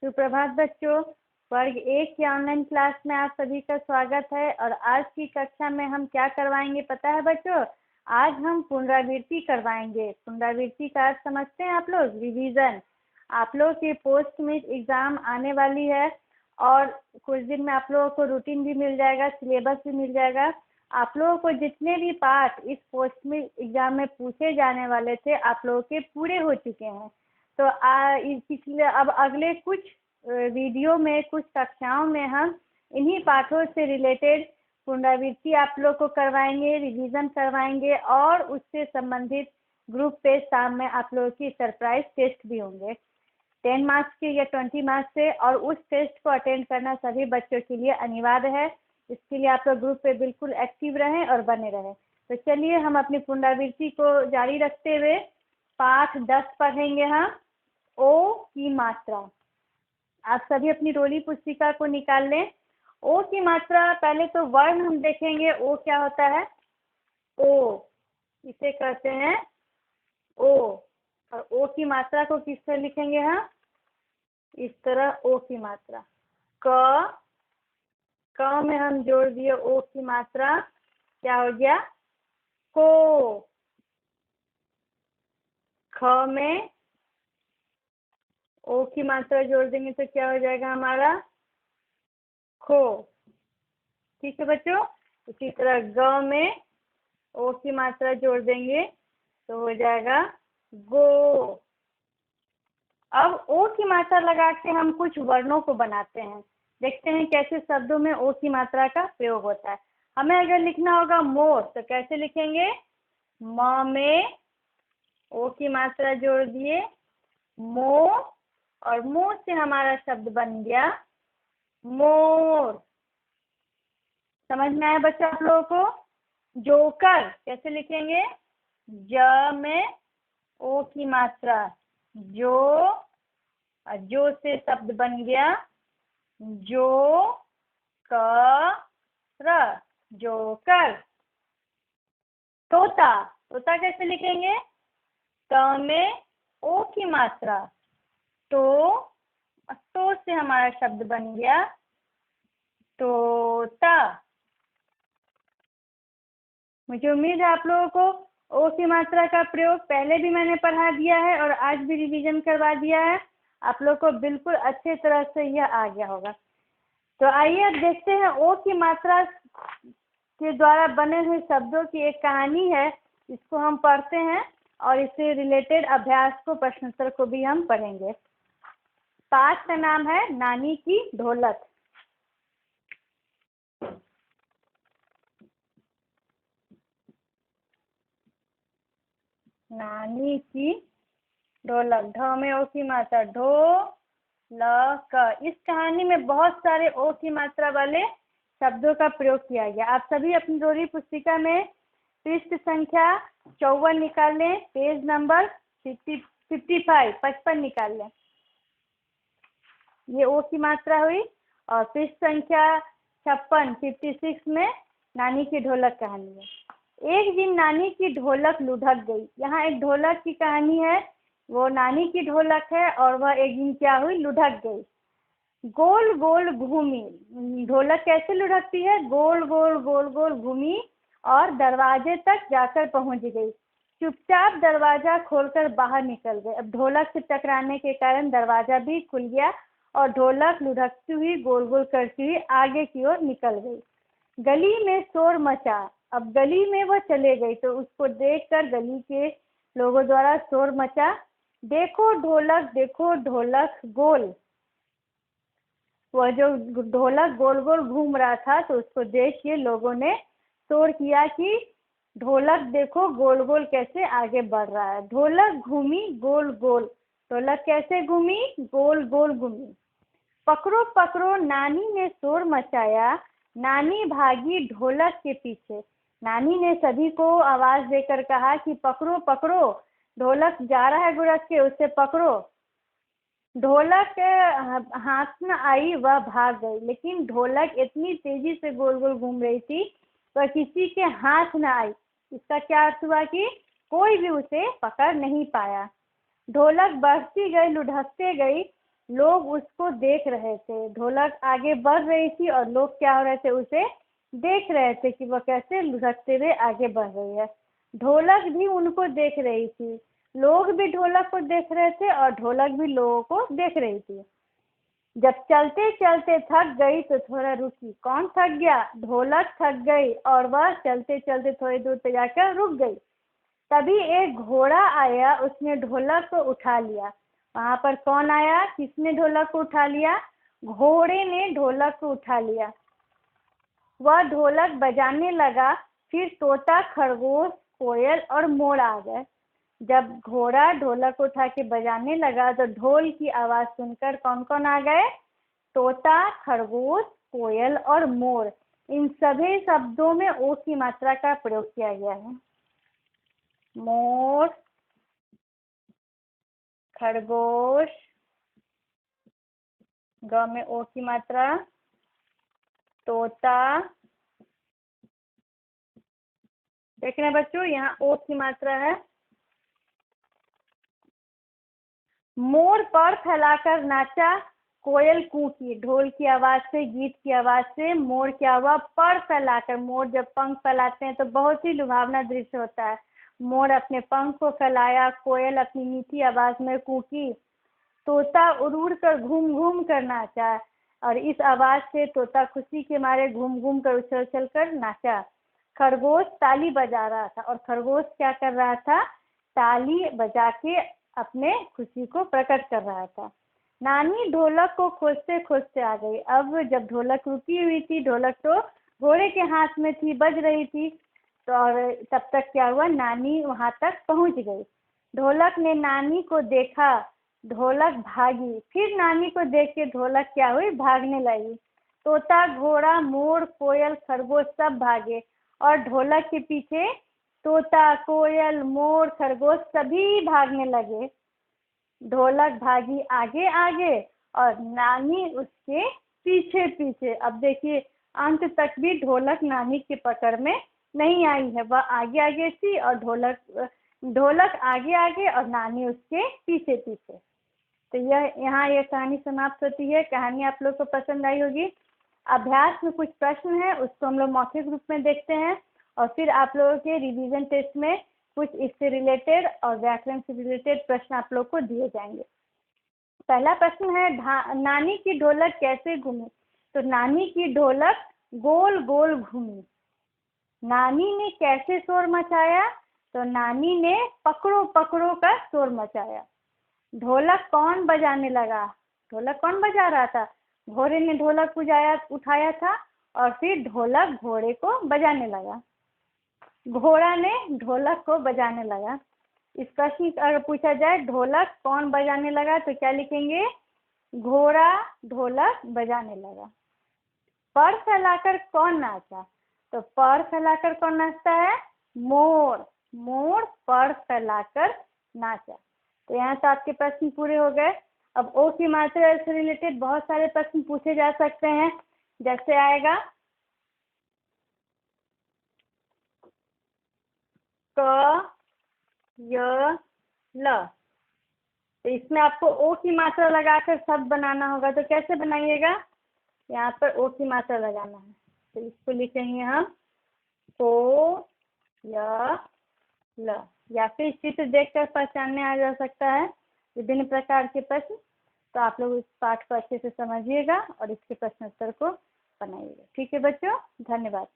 सुप्रभात बच्चों। वर्ग 1 की ऑनलाइन क्लास में आप सभी का स्वागत है। और आज की कक्षा में हम क्या करवाएंगे पता है बच्चों? आज हम पुनरावृत्ति करवाएंगे। पुनरावृत्ति का अर्थ समझते हैं आप लोग? रिवीजन। आप लोग की पोस्ट में एग्जाम आने वाली है और कुछ दिन में आप लोगों को रूटीन भी मिल जाएगा, सिलेबस भी मिल जाएगा। आप लोगों को जितने भी पार्ट इस पोस्ट में एग्जाम में पूछे जाने वाले थे आप लोगों के पूरे हो चुके हैं। तो पिछले अब अगले कुछ वीडियो में, कुछ कक्षाओं में हम इन्हीं पाठों से रिलेटेड पुनरावृत्ति आप लोग को करवाएंगे, रिवीजन करवाएंगे और उससे संबंधित ग्रुप पे शाम में आप लोगों की सरप्राइज टेस्ट भी होंगे 10 मार्क्स के या 20 मार्क्स से। और उस टेस्ट को अटेंड करना सभी बच्चों के लिए अनिवार्य है। इसके लिए आप लोग ग्रुप पे बिल्कुल एक्टिव रहें और बने रहें। तो चलिए हम अपनी पुनरावृत्ति को जारी रखते हुए पाठ 10 पढ़ेंगे हम। ओ की मात्रा। आप सभी अपनी रोली पुस्तिका को निकाल लें। ओ की मात्रा, पहले तो वर्ण हम देखेंगे। ओ क्या होता है? ओ, इसे कहते हैं ओ। और ओ की मात्रा को किस तरह लिखेंगे हम? इस तरह ओ की मात्रा। क में हम जोड़ दिए ओ की मात्रा, क्या हो गया? को। ख में ओ की मात्रा जोड़ देंगे तो क्या हो जाएगा हमारा? खो। ठीक है बच्चों। इसी तरह ग में ओ की मात्रा जोड़ देंगे तो हो जाएगा गो। अब ओ की मात्रा लगा के हम कुछ वर्णों को बनाते हैं। देखते हैं कैसे शब्दों में ओ की मात्रा का प्रयोग होता है। हमें अगर लिखना होगा मोर तो कैसे लिखेंगे? म में ओ की मात्रा जोड़ दिए मो, और मो से हमारा शब्द बन गया मोर। समझ में आया बच्चा आप लोगों को? जोकर कैसे लिखेंगे? ज में ओ की मात्रा जो, और जो से शब्द बन गया जो कर, जोकर। तोता, तोता कैसे लिखेंगे? त में ओ की मात्रा तो से हमारा शब्द बन गया तोता। मुझे उम्मीद है आप लोगों को ओ की मात्रा का प्रयोग पहले भी मैंने पढ़ा दिया है और आज भी रिवीजन करवा दिया है। आप लोग को बिल्कुल अच्छे तरह से यह आ गया होगा। तो आइए अब देखते हैं ओ की मात्रा के द्वारा बने हुए शब्दों की एक कहानी है। इसको हम पढ़ते हैं और इससे रिलेटेड अभ्यास को, प्रश्नोत्तर को भी हम पढ़ेंगे। पाठ का नाम है नानी की ढोलक। नानी की ढोलक। ढ में ओ की मात्रा ढो ल क। इस कहानी में बहुत सारे ओ की मात्रा वाले शब्दों का प्रयोग किया गया। आप सभी अपनी रोली पुस्तिका में पृष्ठ संख्या 54 निकाल लें, पेज नंबर 55 निकाल लें। ये ओ की मात्रा हुई। और पृष्ठ संख्या 56 में नानी की ढोलक कहानी है। एक दिन नानी की ढोलक लुढ़क गई। यहाँ एक ढोलक की कहानी है, वो नानी की ढोलक है और वह एक दिन क्या हुई? लुढ़क गई। गोल गोल घूमी। ढोलक कैसे लुढ़कती है? गोल गोल गोल गोल घूमी और दरवाजे तक जाकर पहुंच गई। चुपचाप दरवाजा खोलकर बाहर निकल गए। अब ढोलक से टकराने के कारण दरवाजा भी खुल गया और ढोलक लुढ़कती हुई गोल गोल करती हुई आगे की ओर निकल गई। गली में शोर मचा। अब गली में वह चले गई तो उसको देखकर गली के लोगों द्वारा शोर मचा, देखो ढोलक गोल। वह जो ढोलक गोल गोल घूम रहा था तो उसको देख के लोगों ने शोर किया कि ढोलक देखो गोल गोल कैसे आगे बढ़ रहा है। ढोलक घूमी गोल गोल। ढोलक कैसे घूमी? गोल गोल घूमी। पकड़ो पकड़ो नानी ने शोर मचाया। नानी भागी ढोलक के पीछे। नानी ने सभी को आवाज देकर कहा कि पकड़ो पकड़ो, ढोलक जा रहा है गुड़क के, उसे पकड़ो। ढोलक हाथ न आई, वह भाग गई। लेकिन ढोलक इतनी तेजी से गोल गोल घूम रही थी वह किसी के हाथ न आई। इसका क्या अर्थ हुआ कि कोई भी उसे पकड़ नहीं पाया। ढोलक बढ़ती गई, लुढ़कते गई। लोग उसको देख रहे थे। ढोलक आगे बढ़ रही थी और लोग क्या हो रहे थे, उसे देख रहे थे कि वह कैसे लुढ़कते हुए आगे बढ़ रही है। ढोलक भी उनको देख रही थी, लोग भी ढोलक को देख रहे थे और ढोलक भी लोगों को देख रही थी। जब चलते चलते थक गई तो थोड़ा रुकी। कौन थक गया? ढोलक थक गई और वह चलते चलते थोड़ी दूर पे जाकर रुक गई। तभी एक घोड़ा आया, उसने ढोलक को उठा लिया। वहां पर कौन आया? किसने ढोलक को उठा लिया? घोड़े ने ढोलक को उठा लिया। वह ढोलक बजाने लगा। फिर तोता, खरगोश, कोयल और मोर आ गए। जब घोड़ा ढोलक उठा के बजाने लगा तो ढोल की आवाज सुनकर कौन कौन आ गए? तोता, खरगोश, कोयल और मोर। इन सभी शब्दों में ओ की मात्रा का प्रयोग किया गया है। मोर, खरगोश, ग में ओ की मात्रा, तोता, देख रहे हैं बच्चों यहाँ ओ की मात्रा है। मोर पर फैलाकर नाचा, कोयल कूकी। ढोल की आवाज से, गीत की आवाज से मोर क्या हुआ? पर फैलाकर। मोर जब पंख फैलाते हैं तो बहुत ही लुभावना दृश्य होता है। मोर अपने पंख को फैलाया, कोयल अपनी मीठी आवाज में कूकी, तोता उड़ उड़ कर घूम घूम कर नाचा। और इस आवाज से तोता खुशी के मारे घूम घूम कर उछल उछल कर नाचा। खरगोश ताली बजा रहा था। और खरगोश क्या कर रहा था? ताली बजा के अपने खुशी को प्रकट कर रहा था। नानी ढोलक को खोजते खोजते आ गई। अब जब ढोलक रुकी हुई थी, ढोलक तो घोड़े के हाथ में थी, बज रही थी, तो और तब तक क्या हुआ? नानी वहां तक पहुंच गई। ढोलक ने नानी को देखा, ढोलक भागी। फिर नानी को देख के ढोलक क्या हुई? भागने लगी। तोता, घोड़ा, मोर, कोयल, खरगोश सब भागे और ढोलक के पीछे तोता, कोयल, मोर, खरगोश सभी भागने लगे। ढोलक भागी आगे आगे और नानी उसके पीछे पीछे। अब देखिए अंत तक भी ढोलक नानी की पकड़ में नहीं आई है। वह आगे आगे थी और ढोलक आगे आगे और नानी उसके पीछे पीछे। तो यहाँ ये कहानी समाप्त होती है। कहानी आप लोग को पसंद आई होगी। अभ्यास में कुछ प्रश्न है, उसको हम लोग मौखिक रूप में देखते हैं और फिर आप लोगों के रिवीजन टेस्ट में कुछ इससे रिलेटेड और व्याकरण से रिलेटेड प्रश्न आप लोग को दिए जाएंगे। पहला प्रश्न है, नानी की ढोलक कैसे घूमी? तो नानी की ढोलक गोल गोल घूमी। नानी ने कैसे शोर मचाया? तो नानी ने पकड़ो पकड़ो का शोर मचाया। ढोलक कौन बजाने लगा? ढोलक कौन बजा रहा था? घोड़े ने ढोलक उठाया था और फिर ढोलक घोड़े को बजाने लगा। घोड़ा ने ढोलक को बजाने लगा। इस प्रश्न अगर पूछा जाए ढोलक कौन बजाने लगा तो क्या लिखेंगे? घोड़ा ढोलक बजाने लगा। पर फैलाकर कौन नाचा? तो पर फैलाकर कौन नाचता है? मोर। मोर पर फैलाकर नाचा। तो यहाँ तो आपके प्रश्न पूरे हो गए। अब ओ की मात्रा से रिलेटेड बहुत सारे प्रश्न पूछे जा सकते हैं। जैसे आएगा क, य, ल। तो इसमें आपको ओ की मात्रा लगाकर शब्द बनाना होगा। तो कैसे बनाइएगा? यहाँ पर ओ की मात्रा लगाना है। तो इसको लिखेंगे हम ओ, य, ल। या फिर चित्र देखकर पहचानने आ जा सकता है विभिन्न प्रकार के प्रश्न। तो आप लोग इस पाठ को अच्छे से समझिएगा और इसके प्रश्न उत्तर को बनाइएगा। ठीक है बच्चों, धन्यवाद।